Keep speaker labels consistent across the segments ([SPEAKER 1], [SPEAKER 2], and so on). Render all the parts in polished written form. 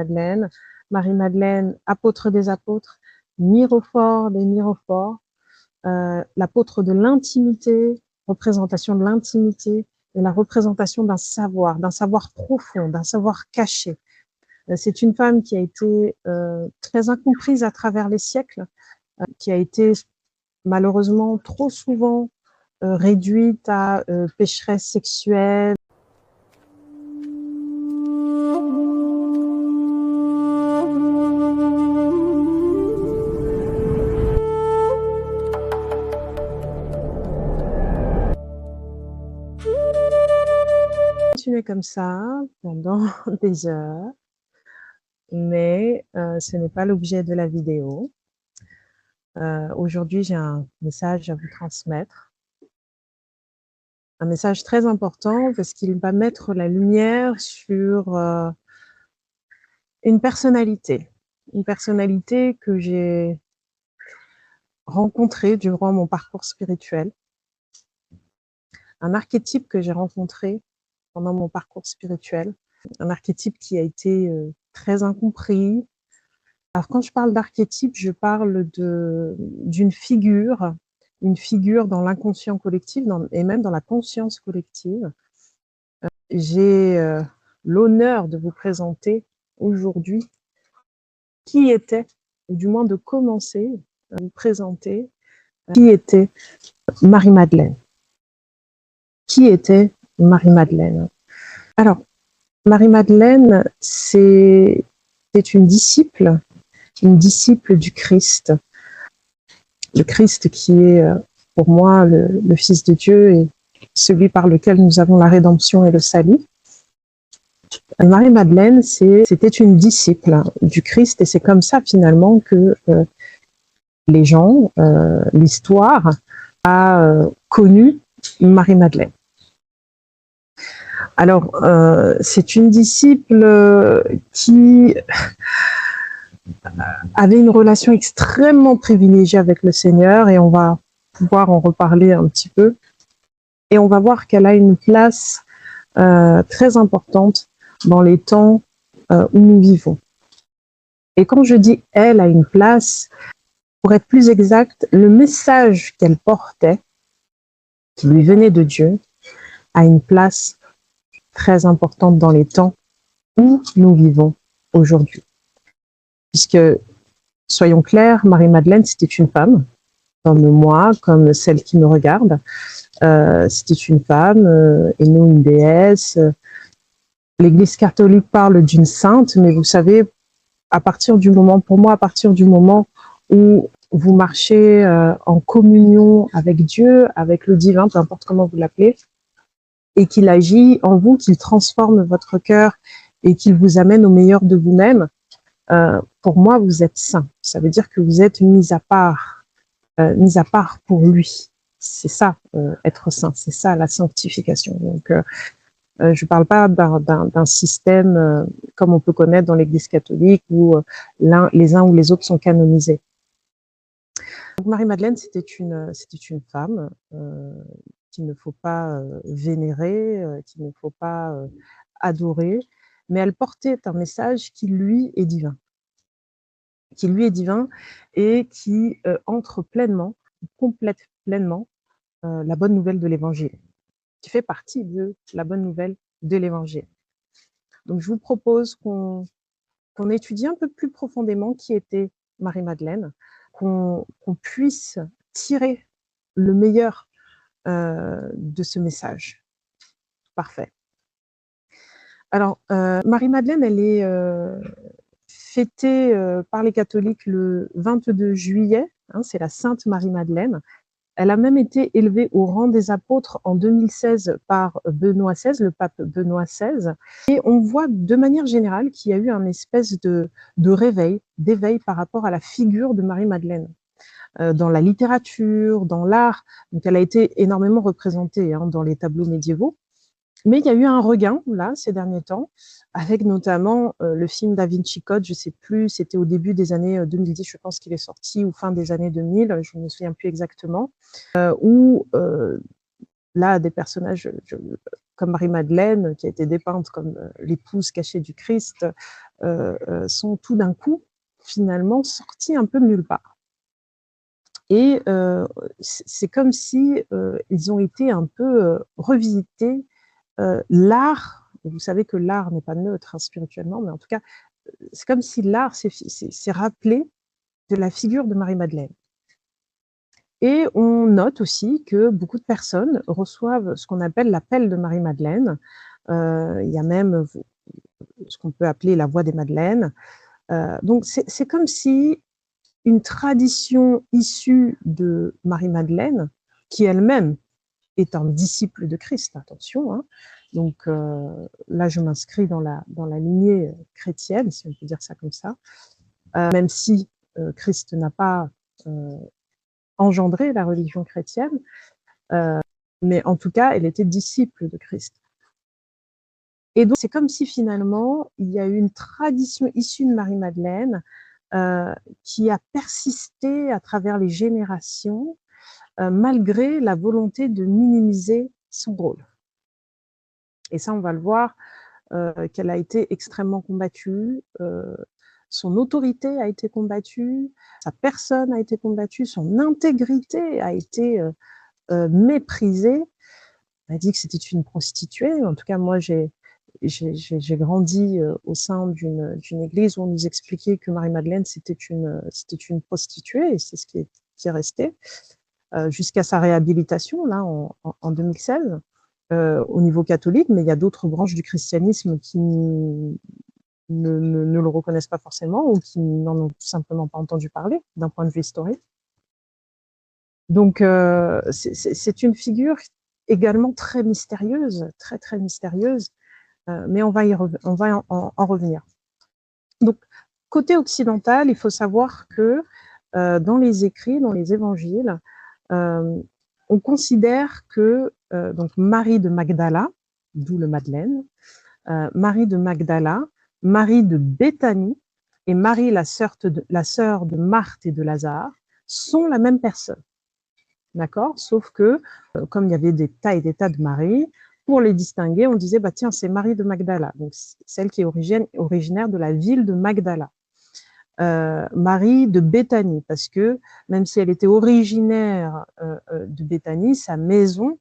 [SPEAKER 1] Madeleine, Marie-Madeleine, apôtre des apôtres, mirophore des mirophores, l'apôtre de l'intimité, représentation de l'intimité, et la représentation d'un savoir profond, d'un savoir caché. C'est une femme qui a été très incomprise à travers les siècles, qui a été malheureusement trop souvent réduite à pécheresse sexuelle. Continuer comme ça pendant des heures, mais ce n'est pas l'objet de la vidéo. Aujourd'hui, j'ai un message à vous transmettre. Un message très important parce qu'il va mettre la lumière sur une personnalité que j'ai rencontrée durant mon parcours spirituel, un archétype que j'ai rencontré pendant mon parcours spirituel, un archétype qui a été très incompris. Alors quand je parle d'archétype, je parle d'une figure, une figure dans l'inconscient collectif et même dans la conscience collective. J'ai l'honneur de vous présenter aujourd'hui qui était, ou du moins de commencer à vous présenter qui était Marie-Madeleine. Qui était Marie-Madeleine? Alors, Marie-Madeleine, c'est une disciple du Christ. Le Christ qui est pour moi le Fils de Dieu et celui par lequel nous avons la rédemption et le salut. Marie-Madeleine, c'était une disciple du Christ et c'est comme ça finalement que les gens, l'histoire a connu Marie-Madeleine. Alors, c'est une disciple qui avait une relation extrêmement privilégiée avec le Seigneur et on va pouvoir en reparler un petit peu. Et on va voir qu'elle a une place très importante dans les temps où nous vivons. Et quand je dis elle a une place, pour être plus exact, le message qu'elle portait, qui lui venait de Dieu, a une place très importante dans les temps où nous vivons aujourd'hui. Puisque, soyons clairs, Marie-Madeleine, c'était une femme, comme moi, comme celle qui me regarde. C'était une femme et non une déesse. L'Église catholique parle d'une sainte, mais vous savez, pour moi, à partir du moment où vous marchez en communion avec Dieu, avec le divin, peu importe comment vous l'appelez, et qu'il agit en vous, qu'il transforme votre cœur et qu'il vous amène au meilleur de vous-même, pour moi, vous êtes saint. Ça veut dire que vous êtes mis à part pour lui. C'est ça, être saint, c'est ça la sanctification. Donc, je ne parle pas d'un système comme on peut connaître dans l'Église catholique où les uns ou les autres sont canonisés. Marie-Madeleine, c'était une femme qu'il ne faut pas vénérer, qu'il ne faut pas adorer, mais elle portait un message qui, lui, est divin. Et qui entre pleinement, complète pleinement la bonne nouvelle de l'Évangile, qui fait partie de la bonne nouvelle de l'Évangile. Donc, je vous propose qu'on étudie un peu plus profondément qui était Marie-Madeleine, qu'on puisse tirer le meilleur de ce message. Parfait. Alors, Marie-Madeleine, elle est fêtée par les catholiques le 22 juillet, hein, c'est la Sainte Marie-Madeleine. Elle a même été élevée au rang des apôtres en 2016 par Benoît XVI, le pape Benoît XVI. Et on voit de manière générale qu'il y a eu un espèce de d'éveil par rapport à la figure de Marie-Madeleine. Dans la littérature, dans l'art. Donc elle a été énormément représentée dans les tableaux médiévaux. Mais il y a eu un regain, là, ces derniers temps, avec notamment le film Da Vinci Code, je ne sais plus, c'était au début des années 2010, je pense qu'il est sorti, ou fin des années 2000, je ne me souviens plus exactement, où là, des personnages comme Marie-Madeleine, qui a été dépeinte comme l'épouse cachée du Christ, sont tout d'un coup, finalement, sortis un peu de nulle part. Et c'est comme si ils ont été un peu revisités. L'art, vous savez que l'art n'est pas neutre hein, spirituellement, mais en tout cas, c'est comme si l'art s'est rappelé de la figure de Marie-Madeleine. Et on note aussi que beaucoup de personnes reçoivent ce qu'on appelle l'appel de Marie-Madeleine. Il y a même ce qu'on peut appeler la voix des Madeleines. Donc c'est comme si une tradition issue de Marie-Madeleine, qui elle-même est un disciple de Christ, attention, hein. Donc là je m'inscris dans la lignée chrétienne, si on peut dire ça comme ça, même si Christ n'a pas engendré la religion chrétienne, mais en tout cas elle était disciple de Christ. Et donc c'est comme si finalement il y a eu une tradition issue de Marie-Madeleine qui a persisté à travers les générations, malgré la volonté de minimiser son rôle. Et ça, on va le voir, qu'elle a été extrêmement combattue, son autorité a été combattue, sa personne a été combattue, son intégrité a été méprisée. On a dit que c'était une prostituée. En tout cas, moi, j'ai grandi au sein d'une église où on nous expliquait que Marie-Madeleine, c'était une prostituée, et c'est ce qui est resté, jusqu'à sa réhabilitation, là, en 2016, au niveau catholique, mais il y a d'autres branches du christianisme qui ne le reconnaissent pas forcément, ou qui n'en ont tout simplement pas entendu parler, d'un point de vue historique. Donc, c'est une figure également très mystérieuse, très, très mystérieuse, mais on va en revenir. Donc, côté occidental, il faut savoir que dans les écrits, dans les évangiles, on considère que donc Marie de Magdala, d'où le Madeleine, Marie de Magdala, Marie de Béthanie et Marie, la sœur de Marthe et de Lazare, sont la même personne. D'accord? Sauf que, comme il y avait des tas et des tas de Marie, pour les distinguer, on disait, bah tiens, c'est Marie de Magdala, donc celle qui est originaire de la ville de Magdala. Marie de Béthanie, parce que même si elle était originaire de Béthanie, sa maison,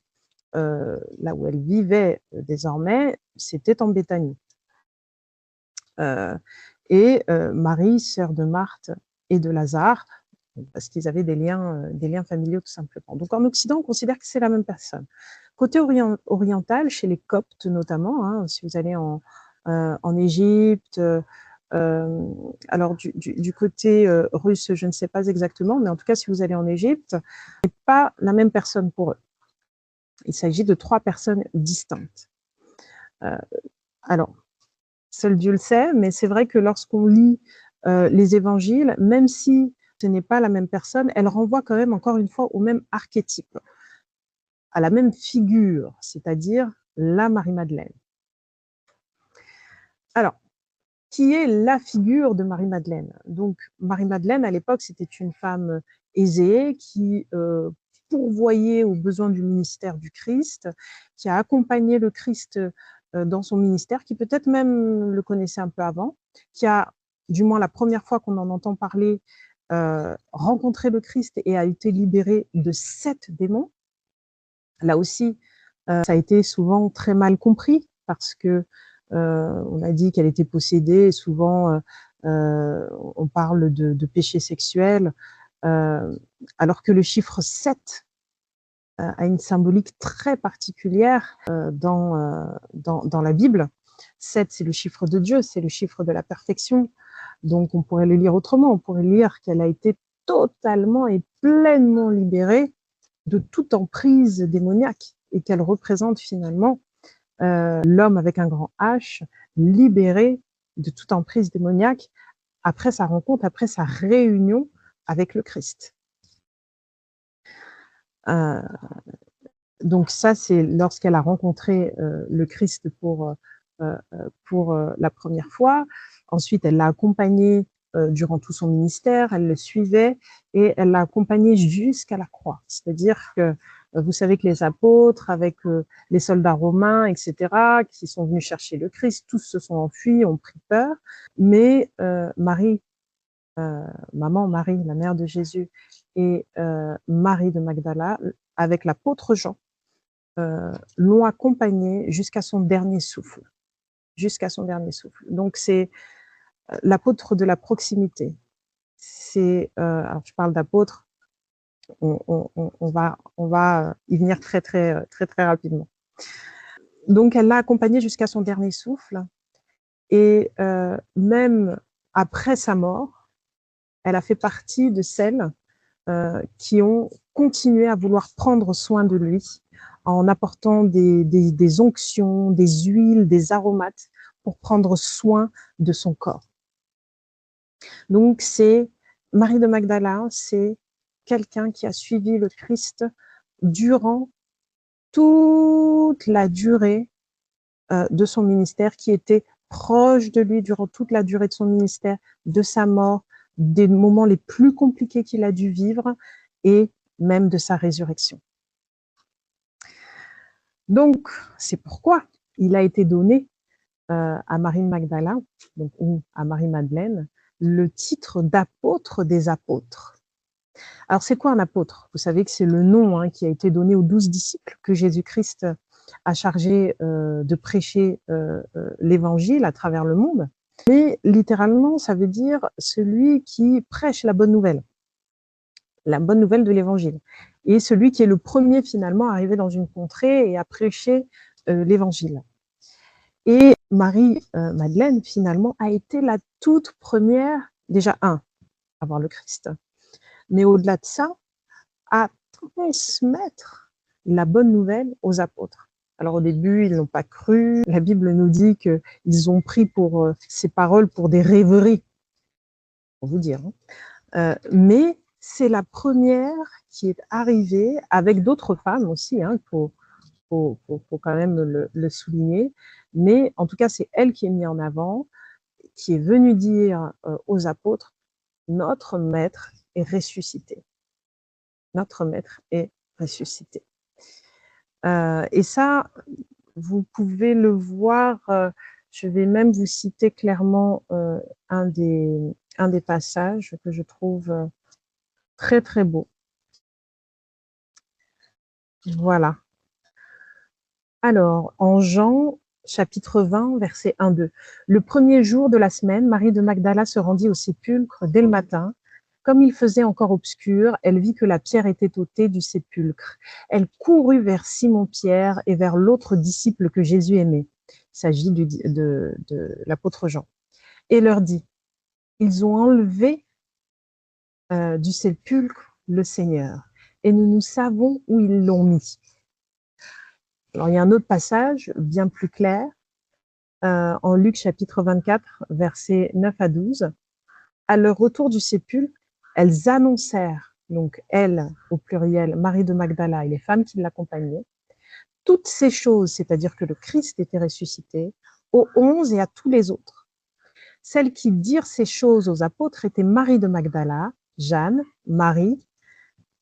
[SPEAKER 1] là où elle vivait désormais, c'était en Béthanie. Et Marie, sœur de Marthe et de Lazare, parce qu'ils avaient des liens familiaux tout simplement. Donc en Occident, on considère que c'est la même personne. Côté oriental, chez les Coptes notamment, hein, si vous allez en Égypte, alors du côté russe, je ne sais pas exactement, mais en tout cas, si vous allez en Égypte, c'est pas la même personne pour eux. Il s'agit de 3 personnes distinctes. Alors, seul Dieu le sait, mais c'est vrai que lorsqu'on lit les évangiles, même si ce n'est pas la même personne, elle renvoie quand même, encore une fois, au même archétype, à la même figure, c'est-à-dire la Marie-Madeleine. Alors, qui est la figure de Marie-Madeleine? Donc, Marie-Madeleine, à l'époque, c'était une femme aisée qui pourvoyait aux besoins du ministère du Christ, qui a accompagné le Christ dans son ministère, qui peut-être même le connaissait un peu avant, qui a, du moins la première fois qu'on en entend parler, rencontré le Christ et a été libérée de 7 démons. Là aussi, ça a été souvent très mal compris parce que on a dit qu'elle était possédée. Et souvent, on parle de péché sexuel, alors que le chiffre 7 a une symbolique très particulière dans la Bible. 7, c'est le chiffre de Dieu, c'est le chiffre de la perfection. Donc, on pourrait le lire autrement. On pourrait lire qu'elle a été totalement et pleinement libérée de toute emprise démoniaque et qu'elle représente finalement l'homme avec un grand H, libéré de toute emprise démoniaque après sa rencontre, après sa réunion avec le Christ. Donc ça, c'est lorsqu'elle a rencontré le Christ pour la première fois. Ensuite, elle l'a accompagné durant tout son ministère, elle le suivait et elle l'a accompagné jusqu'à la croix. C'est-à-dire que vous savez que les apôtres, avec les soldats romains, etc., qui sont venus chercher le Christ, tous se sont enfuis, ont pris peur, mais Marie, maman Marie, la mère de Jésus, et Marie de Magdala, avec l'apôtre Jean, l'ont accompagné jusqu'à son dernier souffle. Jusqu'à son dernier souffle. Donc c'est l'apôtre de la proximité. C'est, alors je parle d'apôtre, on va y venir très rapidement. Donc elle l'a accompagné jusqu'à son dernier souffle, et même après sa mort, elle a fait partie de celles qui ont continué à vouloir prendre soin de lui en apportant des onctions, des huiles, des aromates pour prendre soin de son corps. Donc c'est Marie de Magdala, c'est quelqu'un qui a suivi le Christ durant toute la durée de son ministère, qui était proche de lui durant toute la durée de son ministère, de sa mort, des moments les plus compliqués qu'il a dû vivre et même de sa résurrection. Donc, c'est pourquoi il a été donné à Marie de Magdala, donc, ou à Marie-Madeleine, le titre d'apôtre des apôtres. Alors, c'est quoi un apôtre? Vous savez que c'est le nom qui a été donné aux 12 disciples que Jésus-Christ a chargé de prêcher l'évangile à travers le monde. Mais littéralement, ça veut dire celui qui prêche la bonne nouvelle de l'évangile. Et celui qui est le premier finalement à arriver dans une contrée et à prêcher l'évangile. Et Marie-Madeleine, finalement, a été la toute première, déjà à voir le Christ, mais au-delà de ça, à transmettre la bonne nouvelle aux apôtres. Alors au début, ils n'ont pas cru. La Bible nous dit qu'ils ont pris pour ces paroles pour des rêveries, pour vous dire. Mais c'est la première qui est arrivée, avec d'autres femmes aussi, faut quand même le souligner. Mais en tout cas, c'est elle qui est mise en avant, qui est venue dire aux apôtres, notre maître est ressuscité. Notre maître est ressuscité. Et ça, vous pouvez le voir, je vais même vous citer clairement un des passages que je trouve très beau. Voilà. Alors, en Jean, chapitre 20, verset 1-2. Le premier jour de la semaine, Marie de Magdala se rendit au sépulcre dès le matin. Comme il faisait encore obscur, elle vit que la pierre était ôtée du sépulcre. Elle courut vers Simon-Pierre et vers l'autre disciple que Jésus aimait. Il s'agit de l'apôtre Jean. Et leur dit, ils ont enlevé du sépulcre le Seigneur, et nous savons où ils l'ont mis. Alors, il y a un autre passage bien plus clair, en Luc chapitre 24, versets 9-12. À leur retour du sépulcre, elles annoncèrent, donc elles, au pluriel, Marie de Magdala et les femmes qui l'accompagnaient, toutes ces choses, c'est-à-dire que le Christ était ressuscité, aux 11 et à tous les autres. Celles qui dirent ces choses aux apôtres étaient Marie de Magdala, Jeanne, Marie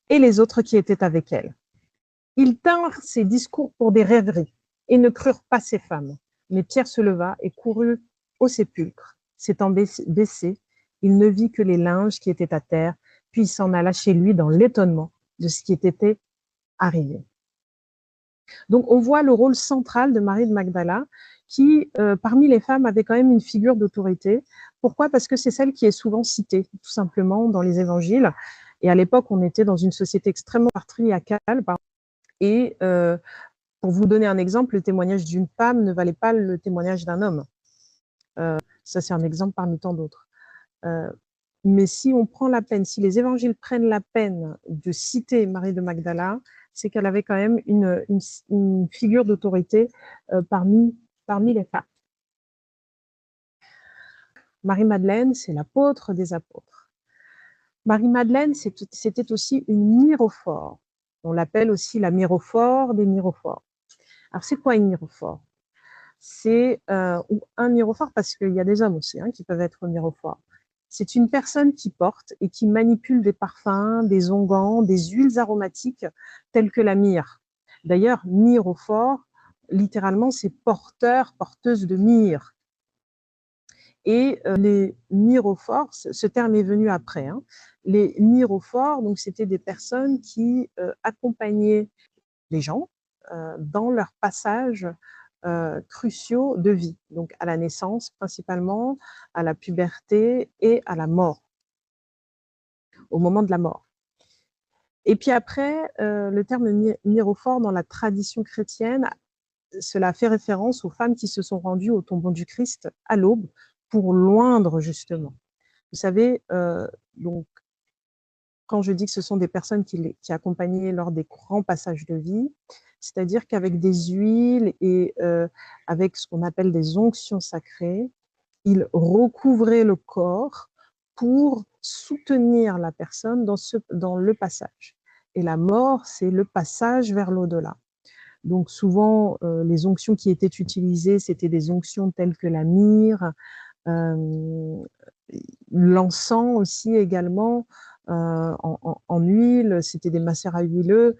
[SPEAKER 1] et les autres qui étaient avec elle. Ils tinrent ces discours pour des rêveries et ne crurent pas ces femmes. Mais Pierre se leva et courut au sépulcre. S'étant baissé, il ne vit que les linges qui étaient à terre, puis il s'en alla chez lui dans l'étonnement de ce qui était arrivé. Donc on voit le rôle central de Marie de Magdala, qui, parmi les femmes, avait quand même une figure d'autorité. Pourquoi? Parce que c'est celle qui est souvent citée, tout simplement, dans les évangiles. Et à l'époque, on était dans une société extrêmement patriarcale. Et pour vous donner un exemple, le témoignage d'une femme ne valait pas le témoignage d'un homme. Ça, c'est un exemple parmi tant d'autres. Mais si on prend la peine, si les évangiles prennent la peine de citer Marie de Magdala, c'est qu'elle avait quand même une figure d'autorité parmi les femmes. Marie-Madeleine, c'est l'apôtre des apôtres. Marie-Madeleine, c'était aussi une myrophore. On l'appelle aussi la myrophore des myrophores. Alors, c'est quoi une myrophore? C'est un myrophore, parce qu'il y a des hommes aussi qui peuvent être myrophores. C'est une personne qui porte et qui manipule des parfums, des onguents, des huiles aromatiques telles que la myrrhe. D'ailleurs, myrrhophore, littéralement, c'est porteur, porteuse de myrrhe. Et les myrrhophores, ce terme est venu après, hein. Les myrrhophores, donc c'était des personnes qui accompagnaient les gens dans leur passage cruciaux de vie, donc à la naissance principalement, à la puberté et à la mort, au moment de la mort. Et puis après, le terme myrrhophore dans la tradition chrétienne, cela fait référence aux femmes qui se sont rendues au tombeau du Christ à l'aube pour l'oindre justement. Vous savez, donc quand je dis que ce sont des personnes qui accompagnaient lors des grands passages de vie, c'est-à-dire qu'avec des huiles et avec ce qu'on appelle des onctions sacrées, ils recouvraient le corps pour soutenir la personne dans le passage. Et la mort, c'est le passage vers l'au-delà. Donc souvent, les onctions qui étaient utilisées, c'était des onctions telles que la myrrhe, l'encens aussi également, en huile, c'était des macérats huileux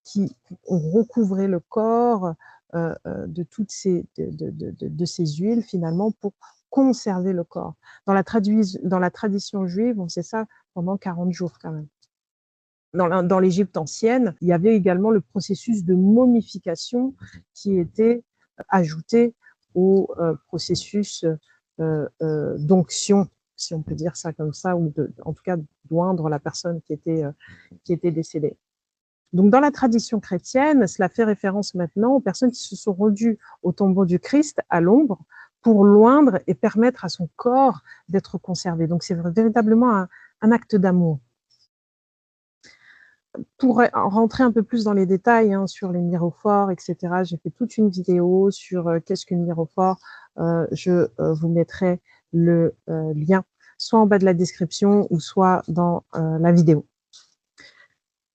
[SPEAKER 1] qui ont recouvré le corps de toutes de ces huiles finalement pour conserver le corps. Dans la tradition juive, on sait ça pendant 40 jours quand même. Dans l'Égypte ancienne, il y avait également le processus de momification qui était ajouté au processus d'onction, si on peut dire ça comme ça, ou en tout cas d'oindre la personne qui était décédée. Donc dans la tradition chrétienne, cela fait référence maintenant aux personnes qui se sont rendues au tombeau du Christ à l'ombre pour l'oindre et permettre à son corps d'être conservé. Donc c'est véritablement un acte d'amour. Pour rentrer un peu plus dans les détails sur les myrrhophores, etc., j'ai fait toute une vidéo sur qu'est-ce qu'une myrrhophore. Je vous mettrai le lien soit en bas de la description ou soit dans la vidéo.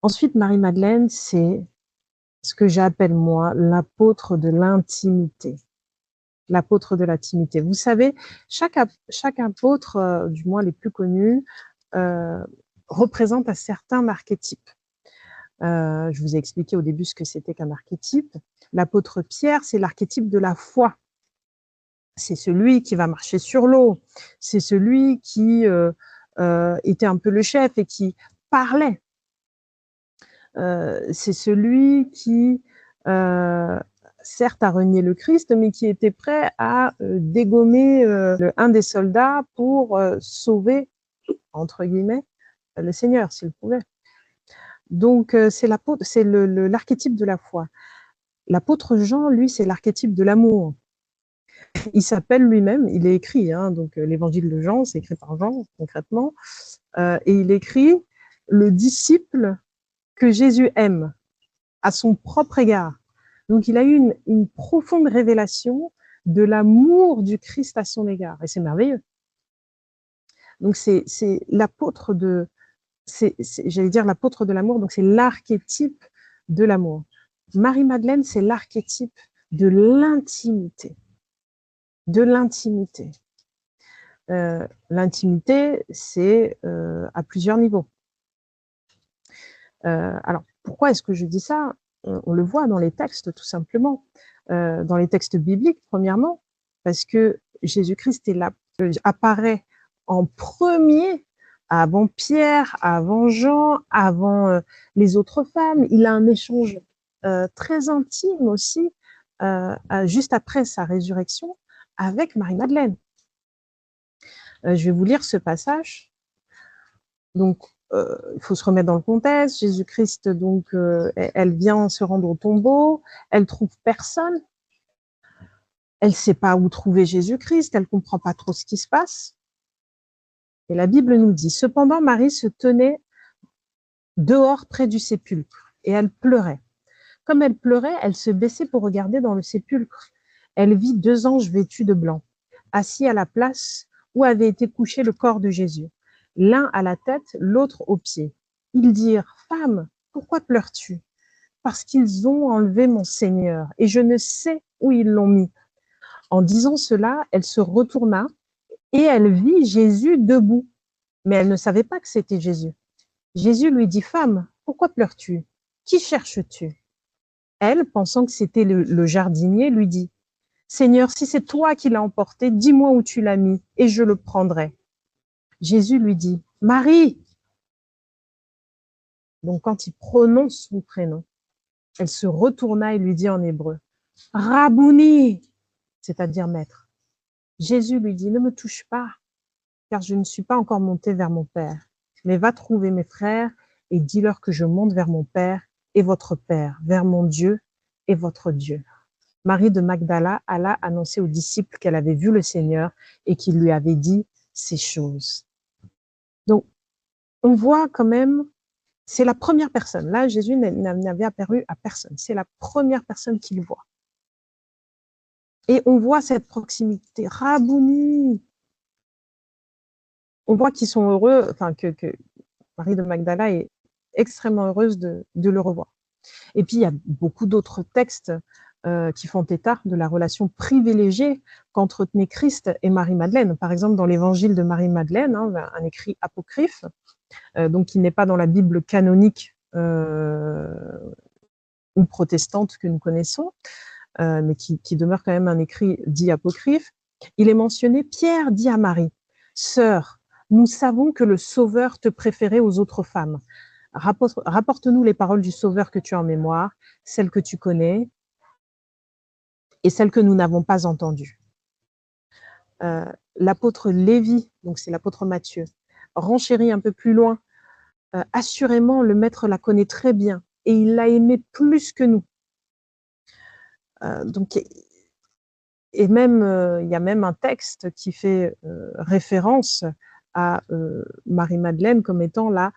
[SPEAKER 1] Ensuite, Marie-Madeleine, c'est ce que j'appelle moi l'apôtre de l'intimité. L'apôtre de l'intimité. Vous savez, chaque apôtre, du moins les plus connus, représente un certain archétype. Je vous ai expliqué au début ce que c'était qu'un archétype. L'apôtre Pierre, c'est l'archétype de la foi. C'est celui qui va marcher sur l'eau. C'est celui qui était un peu le chef et qui parlait. C'est celui qui, certes, a renié le Christ, mais qui était prêt à dégommer un des soldats pour sauver, entre guillemets, le Seigneur, s'il pouvait. Donc, c'est l'archétype de la foi. L'apôtre Jean, lui, c'est l'archétype de l'amour. Il s'appelle lui-même, il est écrit, donc l'évangile de Jean, c'est écrit par Jean, concrètement, et il écrit « le disciple que Jésus aime à son propre égard ». Donc, il a eu une profonde révélation de l'amour du Christ à son égard, et c'est merveilleux. Donc, c'est l'apôtre de... j'allais dire l'apôtre de l'amour, donc c'est l'archétype de l'amour. Marie-Madeleine, c'est l'archétype de l'intimité. De l'intimité. L'intimité, c'est à plusieurs niveaux. Alors, pourquoi est-ce que je dis ça? On le voit dans les textes, tout simplement. Dans les textes bibliques, premièrement, parce que Jésus-Christ apparaît en premier avant Pierre, avant Jean, avant les autres femmes. Il a un échange très intime aussi, juste après sa résurrection, avec Marie-Madeleine. Je vais vous lire ce passage. Donc, il faut se remettre dans le contexte. Jésus-Christ, donc, elle vient se rendre au tombeau, elle trouve personne. Elle ne sait pas où trouver Jésus-Christ, elle ne comprend pas trop ce qui se passe. Et la Bible nous dit, cependant, Marie se tenait dehors près du sépulcre et elle pleurait. Comme elle pleurait, elle se baissait pour regarder dans le sépulcre. Elle vit 2 anges vêtus de blanc, assis à la place où avait été couché le corps de Jésus, l'un à la tête, l'autre aux pieds. Ils dirent, « Femme, pourquoi pleures-tu? Parce qu'ils ont enlevé mon Seigneur, et je ne sais où ils l'ont mis. » En disant cela, elle se retourna et elle vit Jésus debout, mais elle ne savait pas que c'était Jésus. Jésus lui dit, femme, pourquoi pleures-tu? Qui cherches-tu? Elle, pensant que c'était le jardinier, lui dit, Seigneur, si c'est toi qui l'as emporté, dis-moi où tu l'as mis et je le prendrai. Jésus lui dit, Marie. Donc quand il prononce son prénom, elle se retourna et lui dit en hébreu, Rabouni, c'est-à-dire maître. Jésus lui dit, ne me touche pas, car je ne suis pas encore monté vers mon Père, mais va trouver mes frères et dis-leur que je monte vers mon Père et votre Père, vers mon Dieu et votre Dieu. Marie de Magdala alla annoncer aux disciples qu'elle avait vu le Seigneur et qu'il lui avait dit ces choses. Donc, on voit quand même, c'est la première personne. Là, Jésus n'avait apparu à personne. C'est la première personne qu'il voit. Et on voit cette proximité. Rabouni. On voit qu'ils sont heureux, enfin que Marie de Magdala est extrêmement heureuse de le revoir. Et puis, il y a beaucoup d'autres textes qui font état de la relation privilégiée qu'entretenait Christ et Marie-Madeleine. Par exemple, dans l'évangile de Marie-Madeleine, hein, un écrit apocryphe, donc qui n'est pas dans la Bible canonique ou protestante que nous connaissons, mais qui demeure quand même un écrit dit apocryphe. Il est mentionné, Pierre dit à Marie, « Sœur, nous savons que le Sauveur te préférait aux autres femmes. Rapporte-nous les paroles du Sauveur que tu as en mémoire, celles que tu connais et celles que nous n'avons pas entendues. » L'apôtre Lévi, donc c'est l'apôtre Matthieu, renchérit un peu plus loin. Assurément, le Maître la connaît très bien et il l'a aimée plus que nous. Donc, et même, il y a même un texte qui fait référence à Marie-Madeleine comme étant la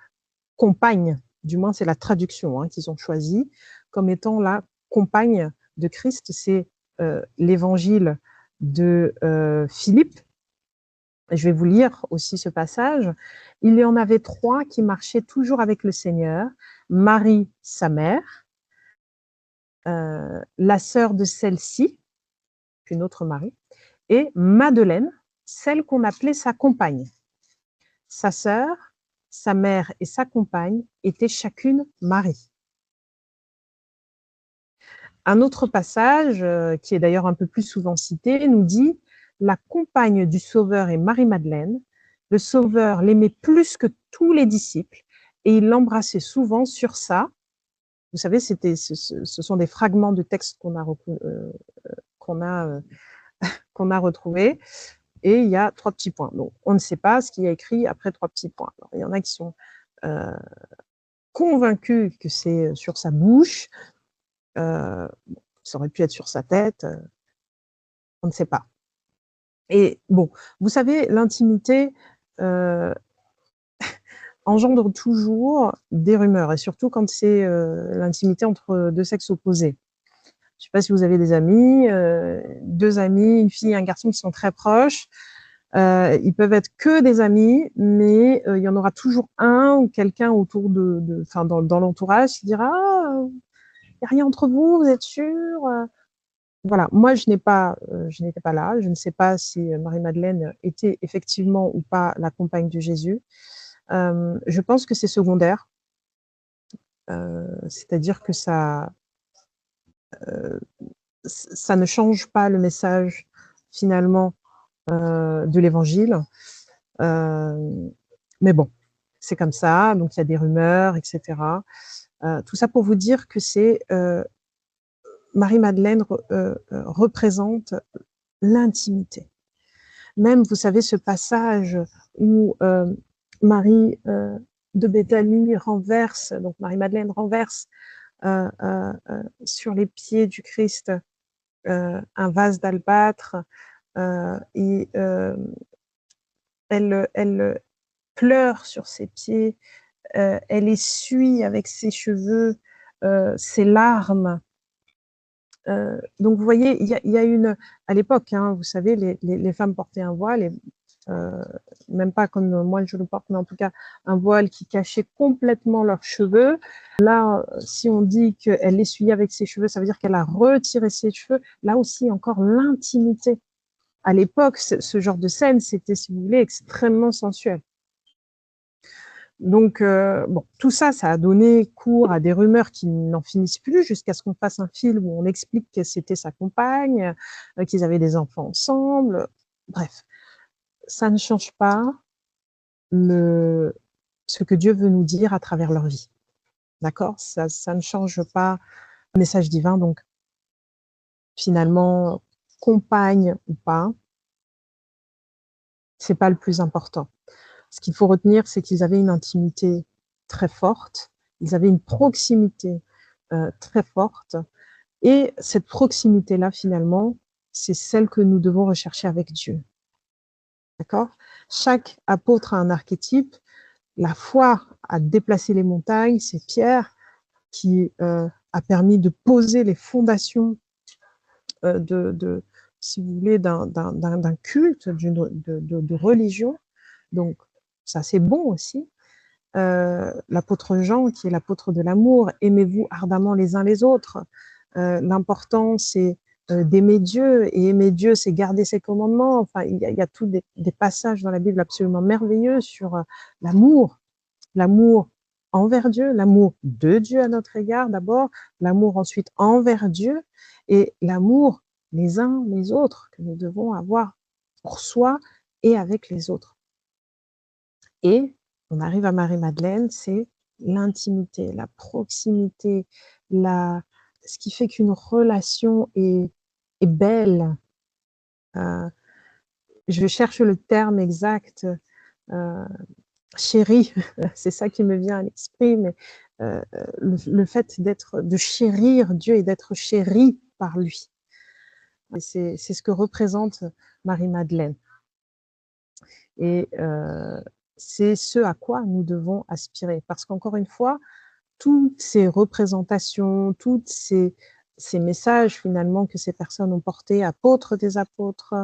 [SPEAKER 1] compagne, du moins c'est la traduction qu'ils ont choisie, comme étant la compagne de Christ. C'est l'évangile de Philippe. Je vais vous lire aussi ce passage. Il y en avait 3 qui marchaient toujours avec le Seigneur. Marie, sa mère, la sœur de celle-ci, une autre Marie, et Madeleine, celle qu'on appelait sa compagne. Sa sœur, sa mère et sa compagne étaient chacune Marie. Un autre passage, qui est d'ailleurs un peu plus souvent cité, nous dit « La compagne du Sauveur est Marie-Madeleine. Le Sauveur l'aimait plus que tous les disciples et il l'embrassait souvent sur ça. » Vous savez, ce sont des fragments de texte qu'on a retrouvés. Et il y a 3 petits points. Donc, on ne sait pas ce qu'il y a écrit après 3 petits points. Alors, il y en a qui sont convaincus que c'est sur sa bouche. Ça aurait pu être sur sa tête. On ne sait pas. Et bon, vous savez, l'intimité engendre toujours des rumeurs, et surtout quand c'est l'intimité entre 2 sexes opposés. Je ne sais pas si vous avez des amis, 2 amis, une fille et un garçon qui sont très proches. Ils peuvent être que des amis, mais il y en aura toujours un ou quelqu'un autour dans l'entourage qui dira « il n'y a rien entre vous, vous êtes sûr ?» Voilà, moi je n'étais pas là, je ne sais pas si Marie-Madeleine était effectivement ou pas la compagne de Jésus. Je pense que c'est secondaire, c'est-à-dire que ça ne change pas le message finalement de l'évangile. Mais bon, c'est comme ça, donc il y a des rumeurs, etc. Tout ça pour vous dire que c'est Marie-Madeleine représente l'intimité. Même, vous savez, ce passage où Marie de Béthanie renverse, donc Marie-Madeleine renverse sur les pieds du Christ un vase d'albâtre, et elle pleure sur ses pieds, elle essuie avec ses cheveux ses larmes. Donc vous voyez, il y a une, à l'époque, vous savez, les femmes portaient un voile, même pas comme moi je le porte, mais en tout cas un voile qui cachait complètement leurs cheveux. Là, si on dit qu'elle essuyait avec ses cheveux, ça veut dire qu'elle a retiré ses cheveux. Là aussi, encore l'intimité. À l'époque, ce genre de scène, c'était, si vous voulez, extrêmement sensuel. Donc, bon, tout ça, ça a donné cours à des rumeurs qui n'en finissent plus jusqu'à ce qu'on fasse un film où on explique que c'était sa compagne, qu'ils avaient des enfants ensemble. Bref, ça ne change pas ce que Dieu veut nous dire à travers leur vie. D'accord? Ça ne change pas le message divin. Donc, finalement, compagne ou pas, c'est pas le plus important. Ce qu'il faut retenir, c'est qu'ils avaient une intimité très forte, ils avaient une proximité très forte, et cette proximité-là, finalement, c'est celle que nous devons rechercher avec Dieu. D'accord? Chaque apôtre a un archétype. La foi a déplacé les montagnes, c'est Pierre qui a permis de poser les fondations si vous voulez, d'un culte, de religion. Donc, ça, c'est bon aussi. L'apôtre Jean, qui est l'apôtre de l'amour, aimez-vous ardemment les uns les autres. L'important, c'est d'aimer Dieu, et aimer Dieu, c'est garder ses commandements. Enfin, il y a tous des passages dans la Bible absolument merveilleux sur l'amour envers Dieu, l'amour de Dieu à notre égard d'abord, l'amour ensuite envers Dieu, et l'amour les uns les autres que nous devons avoir pour soi et avec les autres. Et on arrive à Marie-Madeleine, c'est l'intimité, la proximité, ce qui fait qu'une relation est belle. Je cherche le terme exact, chérie, c'est ça qui me vient à l'esprit, mais le fait de chérir Dieu et d'être chéri par lui. C'est ce que représente Marie-Madeleine. Et c'est ce à quoi nous devons aspirer. Parce qu'encore une fois, toutes ces représentations, tous ces messages finalement que ces personnes ont portés, apôtres des apôtres,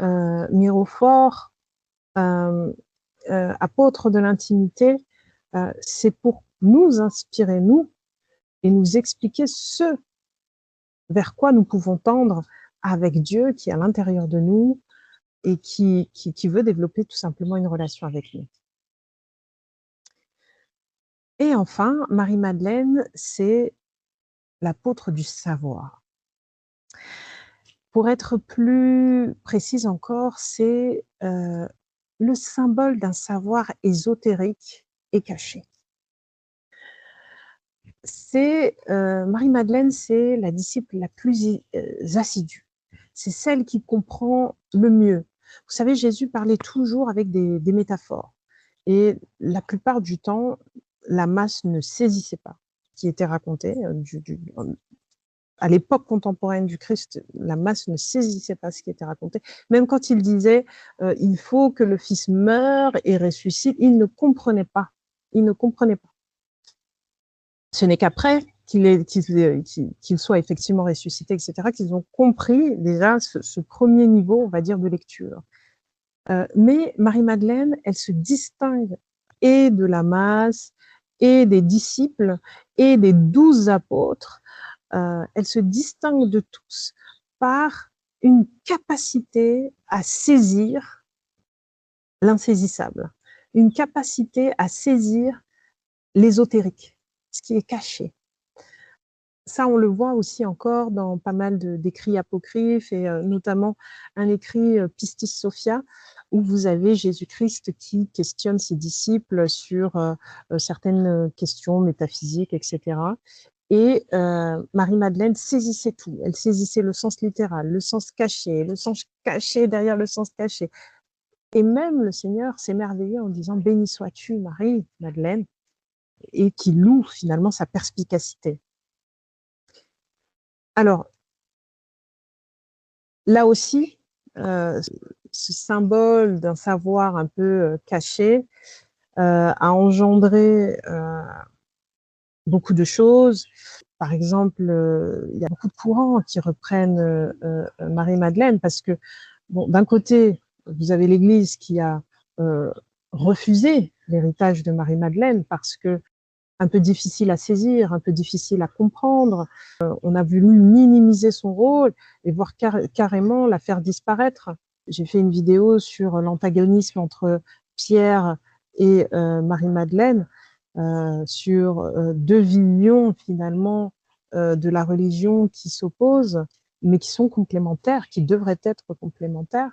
[SPEAKER 1] mirophores, apôtres de l'intimité, c'est pour nous inspirer, nous, et nous expliquer ce vers quoi nous pouvons tendre avec Dieu qui est à l'intérieur de nous et qui veut développer tout simplement une relation avec lui. Et enfin, Marie-Madeleine, c'est l'apôtre du savoir. Pour être plus précise encore, c'est le symbole d'un savoir ésotérique et caché. Marie-Madeleine, c'est la disciple la plus assidue. C'est celle qui comprend le mieux. Vous savez, Jésus parlait toujours avec des métaphores. Et la plupart du temps, la masse ne saisissait pas ce qui était raconté. À l'époque contemporaine du Christ, la masse ne saisissait pas ce qui était raconté. Même quand il disait il faut que le Fils meure et ressuscite, ils ne comprenaient pas. Ils ne comprenaient pas. Ce n'est qu'après qu'il soit effectivement ressuscité, etc., qu'ils ont compris déjà ce premier niveau, on va dire, de lecture. Mais Marie-Madeleine, elle se distingue et de la masse, et des disciples, et des 12 apôtres. Elle se distingue de tous par une capacité à saisir l'insaisissable, une capacité à saisir l'ésotérique, ce qui est caché. Ça, on le voit aussi encore dans pas mal d'écrits apocryphes, et notamment un écrit Pistis Sophia, où vous avez Jésus-Christ qui questionne ses disciples sur certaines questions métaphysiques, etc. Et Marie-Madeleine saisissait tout. Elle saisissait le sens littéral, le sens caché derrière le sens caché. Et même le Seigneur s'émerveillait en disant « Béni sois-tu, Marie-Madeleine », et qui loue finalement sa perspicacité. Alors, là aussi, ce symbole d'un savoir un peu caché a engendré beaucoup de choses. Par exemple, il y a beaucoup de courants qui reprennent Marie-Madeleine parce que, bon, d'un côté, vous avez l'Église qui a refusé l'héritage de Marie-Madeleine parce que un peu difficile à saisir, un peu difficile à comprendre. On a voulu minimiser son rôle et voire carrément la faire disparaître. J'ai fait une vidéo sur l'antagonisme entre Pierre et Marie-Madeleine sur deux visions finalement de la religion qui s'opposent, mais qui sont complémentaires, qui devraient être complémentaires,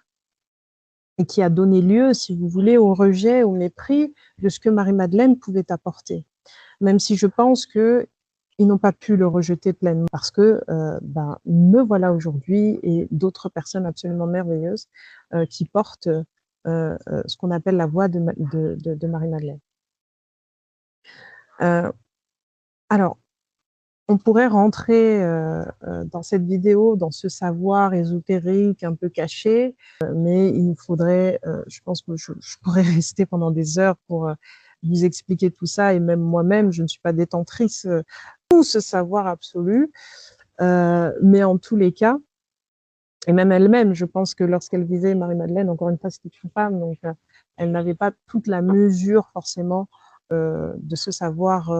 [SPEAKER 1] et qui a donné lieu, si vous voulez, au rejet, au mépris de ce que Marie-Madeleine pouvait apporter. Même si je pense que ils n'ont pas pu le rejeter pleinement parce que me voilà aujourd'hui et d'autres personnes absolument merveilleuses qui portent ce qu'on appelle la voix de Marie-Madeleine. Alors, on pourrait rentrer dans cette vidéo, dans ce savoir ésotérique un peu caché, mais il nous faudrait, je pense que je pourrais rester pendant des heures pour vous expliquer tout ça, et même moi-même, je ne suis pas détentrice de tout ce savoir absolu, mais en tous les cas, et même elle-même, je pense que lorsqu'elle vivait, Marie-Madeleine, encore une fois, c'était une femme, donc elle n'avait pas toute la mesure forcément de ce savoir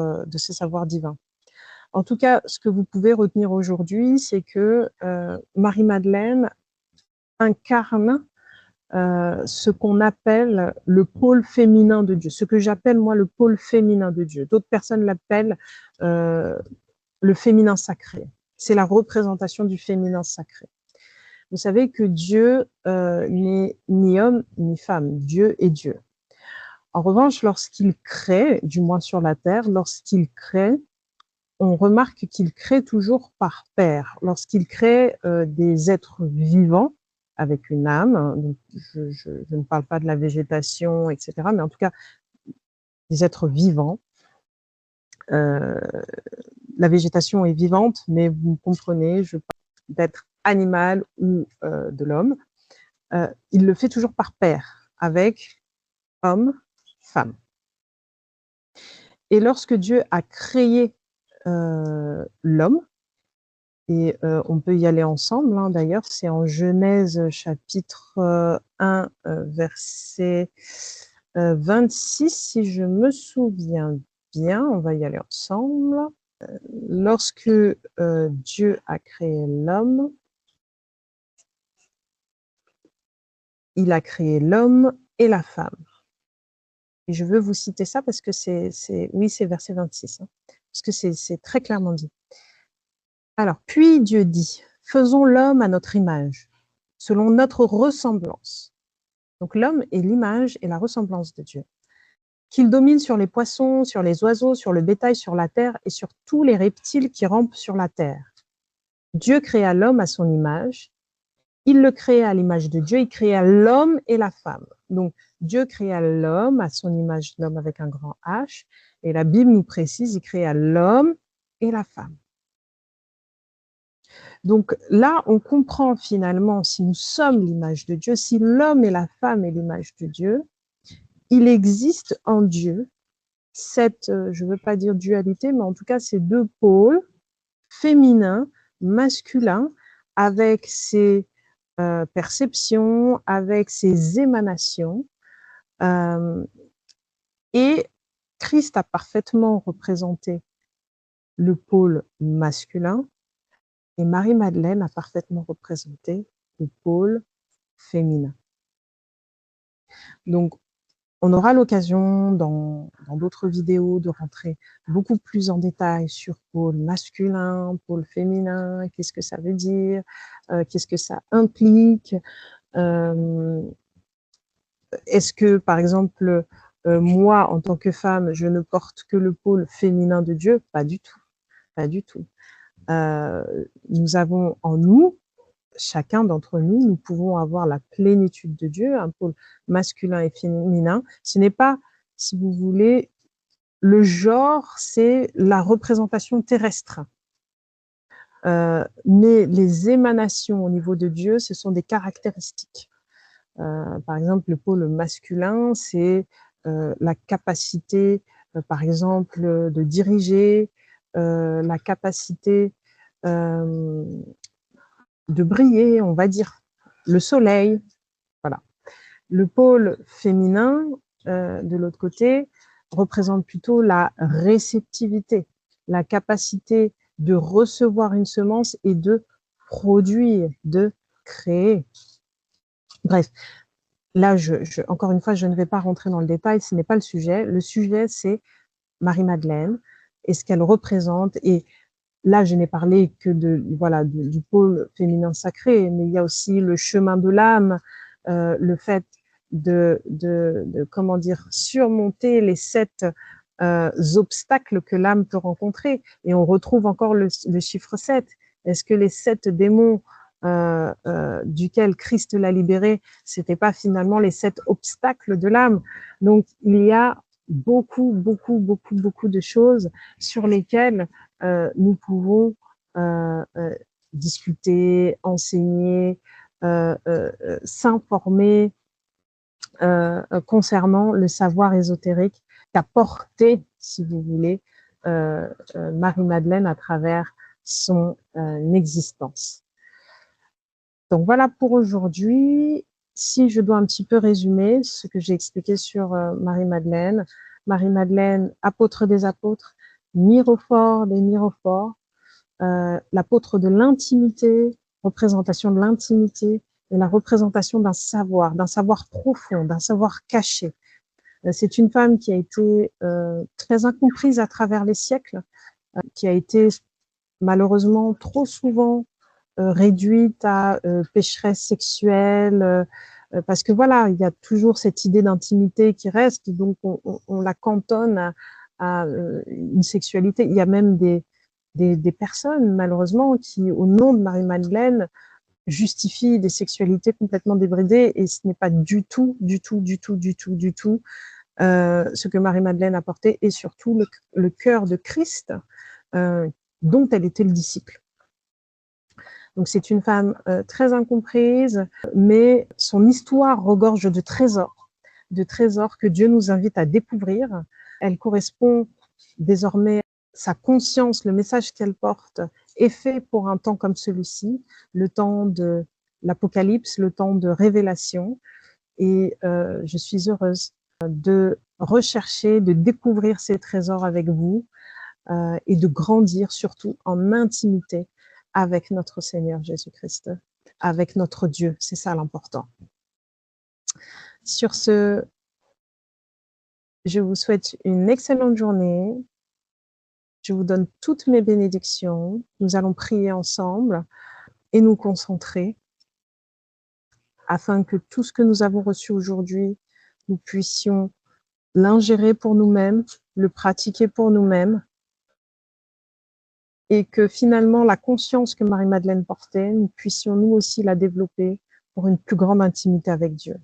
[SPEAKER 1] divin. En tout cas, ce que vous pouvez retenir aujourd'hui, c'est que Marie-Madeleine incarne ce qu'on appelle le pôle féminin de Dieu, ce que j'appelle moi le pôle féminin de Dieu. D'autres personnes l'appellent le féminin sacré. C'est la représentation du féminin sacré. Vous savez que Dieu n'est ni homme ni femme. Dieu est Dieu. En revanche, lorsqu'il crée, du moins sur la terre, lorsqu'il crée, on remarque qu'il crée toujours par paire. Lorsqu'il crée des êtres vivants avec une âme, donc je ne parle pas de la végétation, etc., mais en tout cas des êtres vivants. La végétation est vivante, mais vous comprenez, je parle d'être animal ou de l'homme. Il le fait toujours par paire, avec homme, femme. Et lorsque Dieu a créé l'homme, et on peut y aller ensemble, hein, d'ailleurs, c'est en Genèse chapitre 1, verset 26, si je me souviens bien, on va y aller ensemble. Lorsque Dieu a créé l'homme, il a créé l'homme et la femme. Et je veux vous citer ça parce que oui, c'est verset 26, hein, parce que c'est très clairement dit. Alors, puis Dieu dit, faisons l'homme à notre image, selon notre ressemblance. Donc l'homme est l'image et la ressemblance de Dieu. Qu'il domine sur les poissons, sur les oiseaux, sur le bétail, sur la terre et sur tous les reptiles qui rampent sur la terre. Dieu créa l'homme à son image. Il le créa à l'image de Dieu. Il créa l'homme et la femme. Donc Dieu créa l'homme à son image, l'homme avec un grand H. Et la Bible nous précise, il créa l'homme et la femme. Donc là, on comprend finalement, si nous sommes l'image de Dieu, si l'homme et la femme est l'image de Dieu, il existe en Dieu cette, je ne veux pas dire dualité, mais en tout cas ces deux pôles, féminin, masculin, avec ses perceptions, avec ses émanations. Et Christ a parfaitement représenté le pôle masculin, et Marie-Madeleine a parfaitement représenté le pôle féminin. Donc, on aura l'occasion dans d'autres vidéos de rentrer beaucoup plus en détail sur pôle masculin, pôle féminin, qu'est-ce que ça veut dire, qu'est-ce que ça implique. Est-ce que, par exemple, moi, en tant que femme, je ne porte que le pôle féminin de Dieu? Pas du tout, pas du tout. Nous avons en nous, chacun d'entre nous, nous pouvons avoir la plénitude de Dieu, un pôle masculin et féminin. Ce n'est pas, si vous voulez, le genre, c'est la représentation terrestre. Mais les émanations au niveau de Dieu, ce sont des caractéristiques. Par exemple, le pôle masculin, c'est la capacité, par exemple, de diriger, la capacité de briller, on va dire, le soleil, voilà. Le pôle féminin, de l'autre côté, représente plutôt la réceptivité, la capacité de recevoir une semence et de produire, de créer. Bref, là, encore une fois, je ne vais pas rentrer dans le détail, ce n'est pas le sujet. Le sujet, c'est Marie-Madeleine et ce qu'elle représente. Et là, je n'ai parlé que voilà, du pôle féminin sacré, mais il y a aussi le chemin de l'âme, le fait comment dire, surmonter les 7 obstacles que l'âme peut rencontrer. Et on retrouve encore le chiffre 7. Est-ce que les 7 démons duquel Christ l'a libéré, c'était pas finalement les 7 obstacles de l'âme? Donc, il y a beaucoup de choses sur lesquelles nous pouvons discuter, enseigner, s'informer concernant le savoir ésotérique qu'a porté, si vous voulez, Marie-Madeleine à travers son existence. Donc voilà pour aujourd'hui. Si je dois un petit peu résumer ce que j'ai expliqué sur Marie-Madeleine, Marie-Madeleine, apôtre des apôtres, mirophore des mirophores, l'apôtre de l'intimité, représentation de l'intimité, et la représentation d'un savoir profond, d'un savoir caché. C'est une femme qui a été très incomprise à travers les siècles, qui a été malheureusement trop souvent réduite à pécheresse sexuelle, parce que voilà, il y a toujours cette idée d'intimité qui reste, donc on la cantonne à une sexualité. Il y a même des personnes, malheureusement, qui, au nom de Marie-Madeleine, justifient des sexualités complètement débridées, et ce n'est pas du tout ce que Marie-Madeleine apportait, et surtout le cœur de Christ dont elle était le disciple. Donc c'est une femme très incomprise, mais son histoire regorge de trésors que Dieu nous invite à découvrir. Elle correspond désormais, sa conscience, le message qu'elle porte est fait pour un temps comme celui-ci, le temps de l'Apocalypse, le temps de révélation. Et je suis heureuse de rechercher, de découvrir ces trésors avec vous et de grandir surtout en intimité avec notre Seigneur Jésus-Christ, avec notre Dieu. C'est ça l'important. Sur ce, je vous souhaite une excellente journée. Je vous donne toutes mes bénédictions. Nous allons prier ensemble et nous concentrer afin que tout ce que nous avons reçu aujourd'hui, nous puissions l'ingérer pour nous-mêmes, le pratiquer pour nous-mêmes, et que finalement la conscience que Marie-Madeleine portait, nous puissions nous aussi la développer pour une plus grande intimité avec Dieu.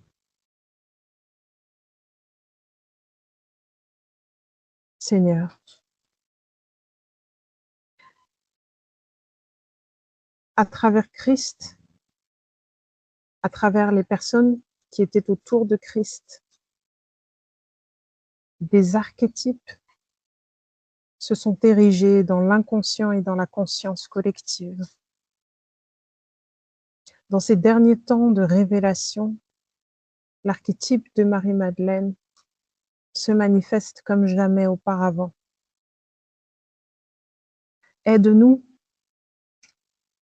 [SPEAKER 1] Seigneur, à travers Christ, à travers les personnes qui étaient autour de Christ, des archétypes se sont érigés dans l'inconscient et dans la conscience collective. Dans ces derniers temps de révélation, l'archétype de Marie-Madeleine se manifeste comme jamais auparavant. Aide-nous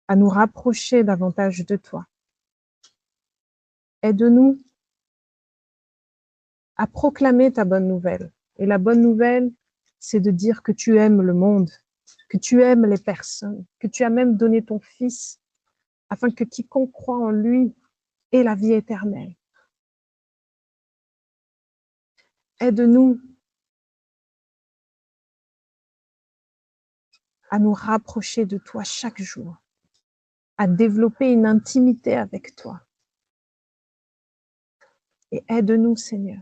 [SPEAKER 1] à nous rapprocher davantage de toi. Aide-nous à proclamer ta bonne nouvelle. Et la bonne nouvelle, c'est de dire que tu aimes le monde, que tu aimes les personnes, que tu as même donné ton Fils, afin que quiconque croit en lui ait la vie éternelle. Aide-nous à nous rapprocher de toi chaque jour, à développer une intimité avec toi. Et aide-nous, Seigneur,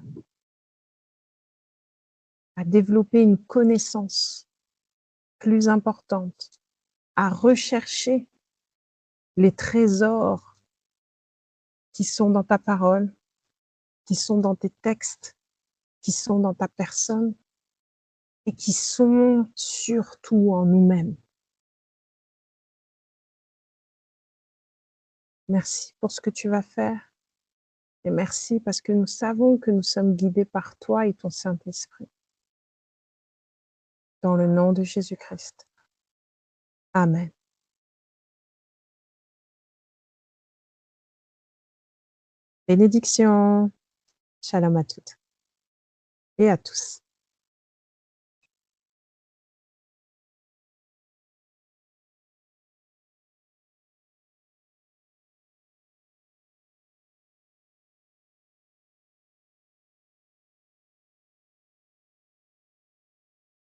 [SPEAKER 1] à développer une connaissance plus importante, à rechercher les trésors qui sont dans ta parole, qui sont dans tes textes, qui sont dans ta personne et qui sont surtout en nous-mêmes. Merci pour ce que tu vas faire et merci parce que nous savons que nous sommes guidés par toi et ton Saint-Esprit. Dans le nom de Jésus-Christ. Amen. Bénédiction. Shalom à toutes et à tous.